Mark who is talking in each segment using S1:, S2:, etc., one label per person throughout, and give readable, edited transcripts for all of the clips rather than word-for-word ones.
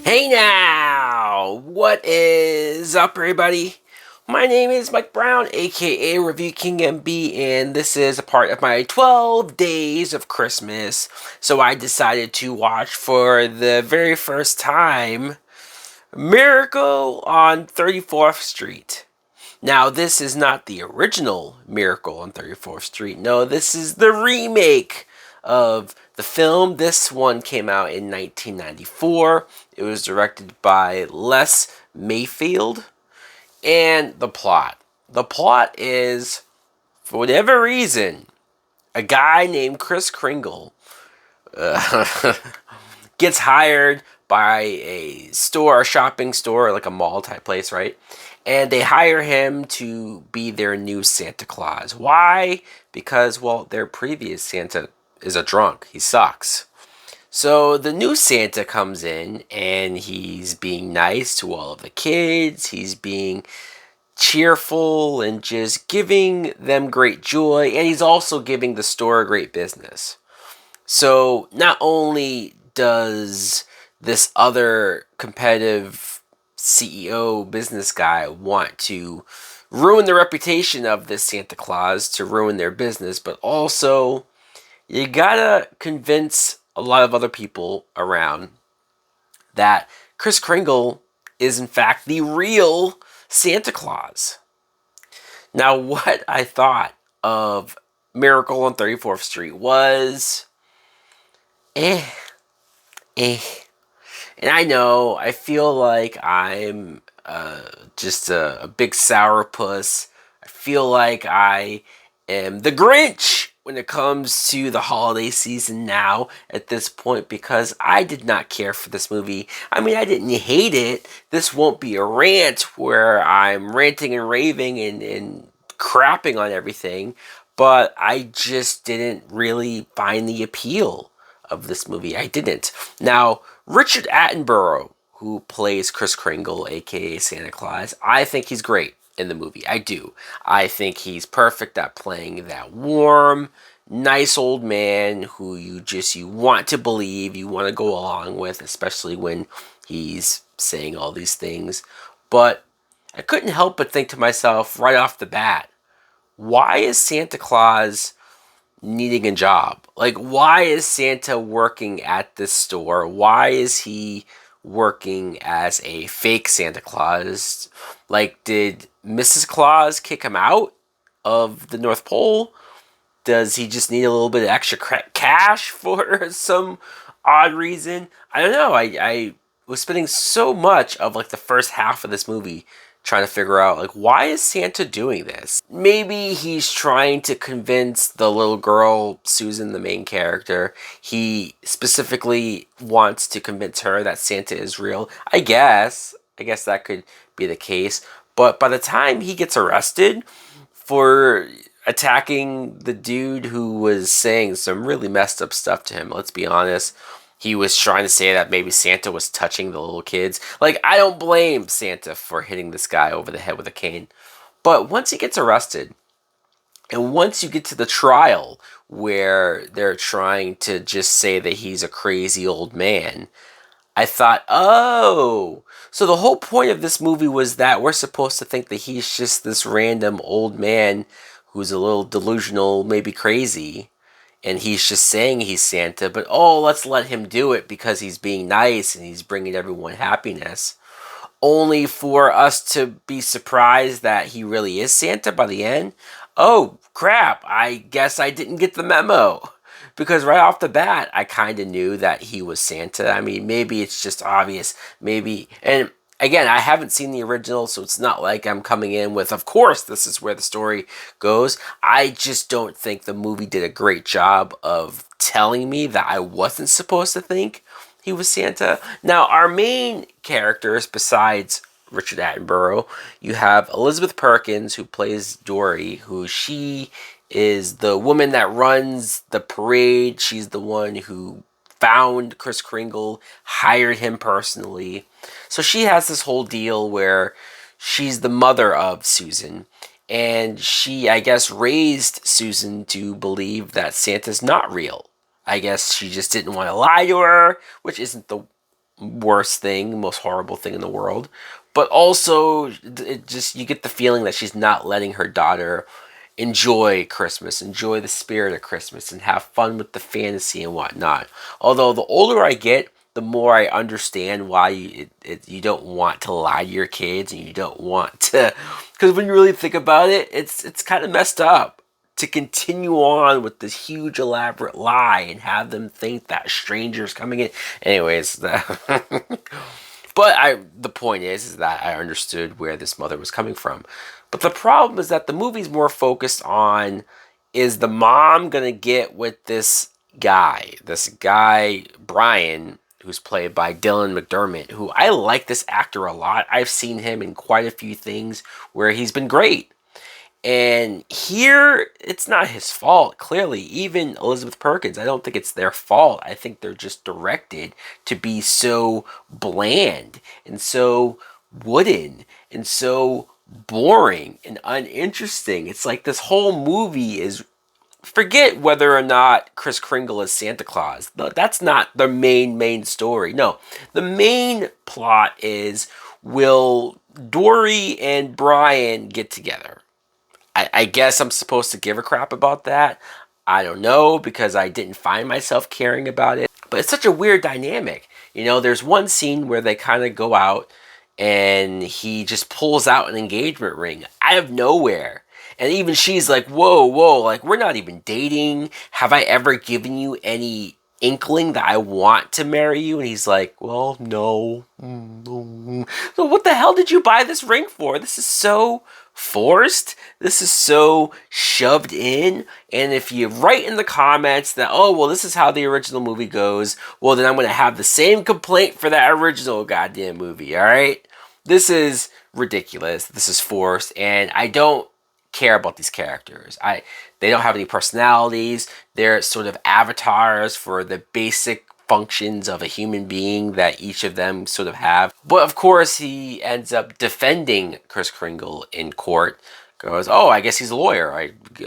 S1: Hey now! What is up, everybody? My name is Mike Brown, aka Review King MB, and this is a part of my 12 days of Christmas. So I decided to watch for the very first time Miracle on 34th Street. Now, this is not the original Miracle on 34th Street. No, this is the remake of the film. This one came out in 1994. It was directed by Les Mayfield. And the plot. The plot is, for whatever reason, a guy named Kris Kringle gets hired by a store, a shopping store, like a mall type place, right? And they hire him to be their new Santa Claus. Why? Because, well, their previous Santa is a drunk. He sucks. So the new Santa comes in and he's being nice to all of the kids. He's being cheerful and just giving them great joy. And he's also giving the store great business. So not only does this other competitive CEO business guy want to ruin the reputation of this Santa Claus to ruin their business, but also you gotta convince a lot of other people around that Kris Kringle is in fact the real Santa Claus. Now, what I thought of Miracle on 34th Street was eh, eh. And I know, I feel like I'm just a big sourpuss. I feel like I am the Grinch when it comes to the holiday season now at this point because I did not care for this movie. I mean, I didn't hate it. This won't be a rant where I'm ranting and raving and crapping on everything, but I just didn't really find the appeal of this movie. I didn't. Now, Richard Attenborough, who plays Kris Kringle, aka Santa Claus, I think he's great in the movie. I do. I think he's perfect at playing that warm, nice old man who you want to believe, you want to go along with, especially when he's saying all these things. But I couldn't help but think to myself right off the bat, why is Santa Claus needing a job? Like, why is Santa working at this store? Why is he working as a fake Santa Claus? Like, did Mrs. Claus kick him out of the North Pole? Does he just need a little bit of extra cash for some odd reason? I don't know. I was spending so much of like the first half of this movie trying to figure out, like, why is Santa doing this? Maybe he's trying to convince the little girl, Susan, the main character. He specifically wants to convince her that Santa is real. I guess that could be the case. But by the time he gets arrested for attacking the dude who was saying some really messed up stuff to him, let's be honest, he was trying to say that maybe Santa was touching the little kids. Like, I don't blame Santa for hitting this guy over the head with a cane. But once he gets arrested, and once you get to the trial where they're trying to just say that he's a crazy old man, I thought, oh, so the whole point of this movie was that we're supposed to think that he's just this random old man who's a little delusional, maybe crazy, and he's just saying he's Santa, but oh, let's let him do it because he's being nice and he's bringing everyone happiness. Only for us to be surprised that he really is Santa by the end. Oh, crap, I guess I didn't get the memo. Because right off the bat, I kind of knew that he was Santa. I mean, maybe it's just obvious. Maybe, and again, I haven't seen the original, so it's not like I'm coming in with, of course, this is where the story goes. I just don't think the movie did a great job of telling me that I wasn't supposed to think he was Santa. Now, our main characters, besides Richard Attenborough, you have Elizabeth Perkins, who plays Dory, who she is the woman that runs the parade. She's the one who found Kris Kringle, hired him personally. So she has this whole deal where she's the mother of Susan. And she, I guess, raised Susan to believe that Santa's not real. I guess she just didn't want to lie to her, which isn't the worst thing, most horrible thing in the world. But also, it just you get the feeling that she's not letting her daughter enjoy Christmas, enjoy the spirit of Christmas, and have fun with the fantasy and whatnot. Although the older I get, the more I understand why you don't want to lie to your kids, and you don't want to, because when you really think about it, it's kind of messed up to continue on with this huge elaborate lie and have them think that strangers coming in. Anyways, but the point is that I understood where this mother was coming from. But the problem is that the movie's more focused on, is the mom gonna get with this guy Brian, who's played by Dylan McDermott, who I like this actor a lot. I've seen him in quite a few things where he's been great. And here, it's not his fault, clearly. Even Elizabeth Perkins, I don't think it's their fault. I think they're just directed to be so bland and so wooden and so boring and uninteresting. It's like this whole movie is, forget whether or not Kris Kringle is Santa Claus. That's not the main story. No, the main plot is, will Dory and Brian get together? I guess I'm supposed to give a crap about that. I don't know, because I didn't find myself caring about it. But it's such a weird dynamic. You know, there's one scene where they kind of go out and he just pulls out an engagement ring out of nowhere. And even she's like, whoa, like, we're not even dating. Have I ever given you any inkling that I want to marry you? And he's like, well, no. So what the hell did you buy this ring for? This is so forced. This is so shoved in. And if you write in the comments that, oh, well, this is how the original movie goes, well, then I'm going to have the same complaint for that original goddamn movie, all right? This is ridiculous. This is forced. And I don't care about these characters. They don't have any personalities. They're sort of avatars for the basic functions of a human being that each of them sort of have. But of course, he ends up defending Kris Kringle in court. Goes, oh, I guess he's a lawyer.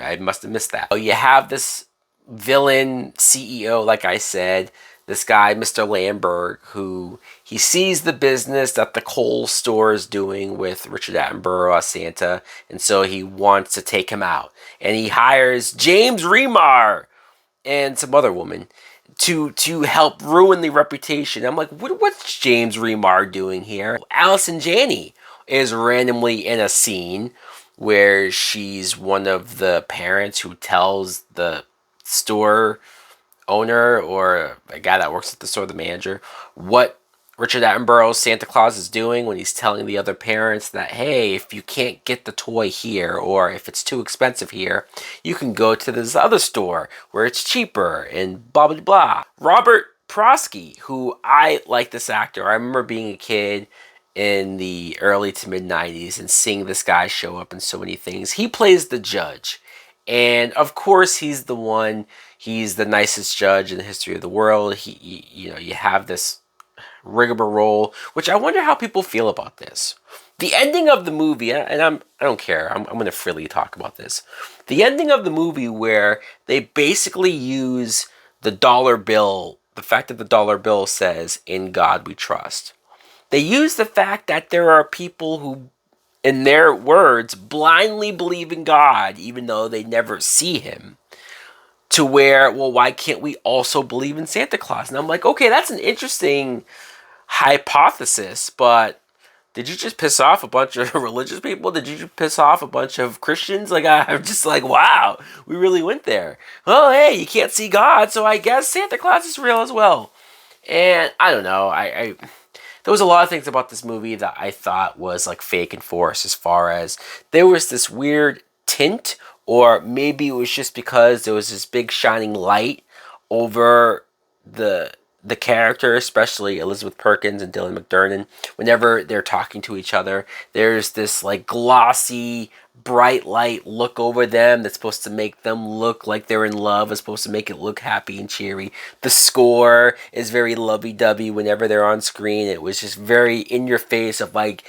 S1: I must have missed that. So you have this villain CEO, like I said, this guy, Mr. Lamberg, who he sees the business that the Kohl store is doing with Richard Attenborough as Santa, and so he wants to take him out. And he hires James Remar and some other woman to help ruin the reputation. I'm like, what's James Remar doing here? Allison Janney is randomly in a scene where she's one of the parents who tells the store owner, or a guy that works at the store, the manager, what Richard Attenborough's Santa Claus is doing when he's telling the other parents that, hey, if you can't get the toy here, or if it's too expensive here, you can go to this other store where it's cheaper, and blah, blah, blah. Robert Prosky, who I like this actor. I remember being a kid in the early to mid 90s and seeing this guy show up in so many things. He plays the judge. And of course, he's the nicest judge in the history of the world. You have this rigmarole, which I wonder how people feel about this. The ending of the movie, and I don't care, I'm going to freely talk about this. The ending of the movie where they basically use the dollar bill, the fact that the dollar bill says, "In God we trust." They use the fact that there are people who, in their words, blindly believe in God, even though they never see him, to where, well, why can't we also believe in Santa Claus? And I'm like, okay, that's an interesting hypothesis, but did you just piss off a bunch of religious people? Did you just piss off a bunch of Christians? Like, I'm just like, wow, we really went there. Well, hey, you can't see God, so I guess Santa Claus is real as well. And I don't know, there was a lot of things about this movie that I thought was like fake and forced, as far as there was this weird tint, or maybe it was just because there was this big shining light over the character, especially Elizabeth Perkins and Dylan McDermott. Whenever they're talking to each other, there's this like glossy, bright light look over them that's supposed to make them look like they're in love. It's supposed to make it look happy and cheery. The score is very lovey-dovey whenever they're on screen. It was just very in your face of like,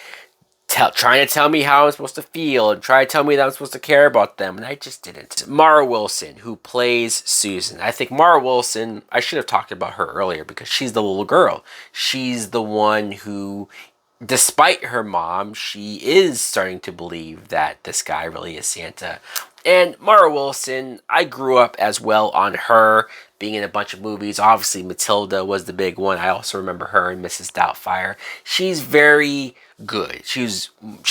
S1: trying to tell me how I'm supposed to feel and try to tell me that I'm supposed to care about them, and I just didn't. Mara Wilson, who plays Susan. I think Mara Wilson, I should have talked about her earlier because she's the little girl. She's the one who, despite her mom, she is starting to believe that this guy really is Santa. And Mara Wilson, I grew up as well on her, being in a bunch of movies. Obviously, Matilda was the big one. I also remember her in Mrs. Doubtfire. She's very good. She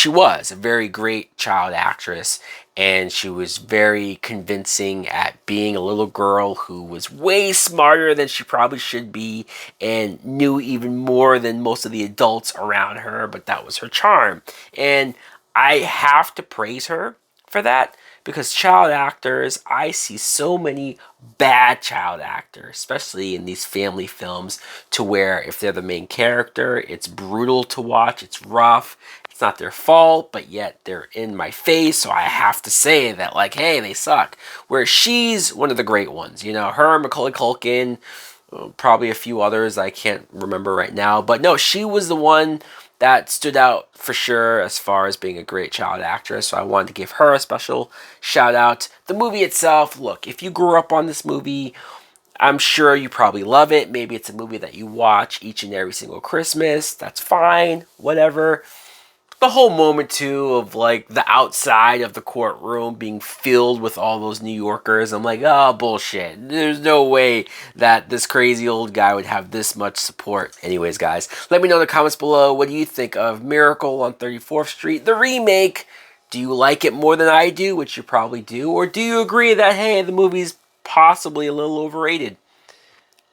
S1: was a very great child actress, and she was very convincing at being a little girl who was way smarter than she probably should be and knew even more than most of the adults around her, but that was her charm. And I have to praise her for that, because child actors, I see so many bad child actors, especially in these family films, to where if they're the main character, it's brutal to watch, it's rough, it's not their fault, but yet they're in my face, so I have to say that, like, hey, they suck. Whereas she's one of the great ones, you know, her, Macaulay Culkin, probably a few others I can't remember right now, but no, she was the one that stood out for sure as far as being a great child actress, so I wanted to give her a special shout out. The movie itself, look, if you grew up on this movie, I'm sure you probably love it. Maybe it's a movie that you watch each and every single Christmas. That's fine, whatever. The whole moment too of like the outside of the courtroom being filled with all those New Yorkers, I'm like, oh, bullshit. There's no way that this crazy old guy would have this much support. Anyways, guys, let me know in the comments below, what do you think of Miracle on 34th Street, the remake? Do you like it more than I do, which you probably do, or do you agree that, hey, the movie's possibly a little overrated?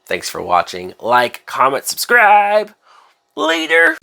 S1: Thanks for watching. Like, comment, subscribe. Later.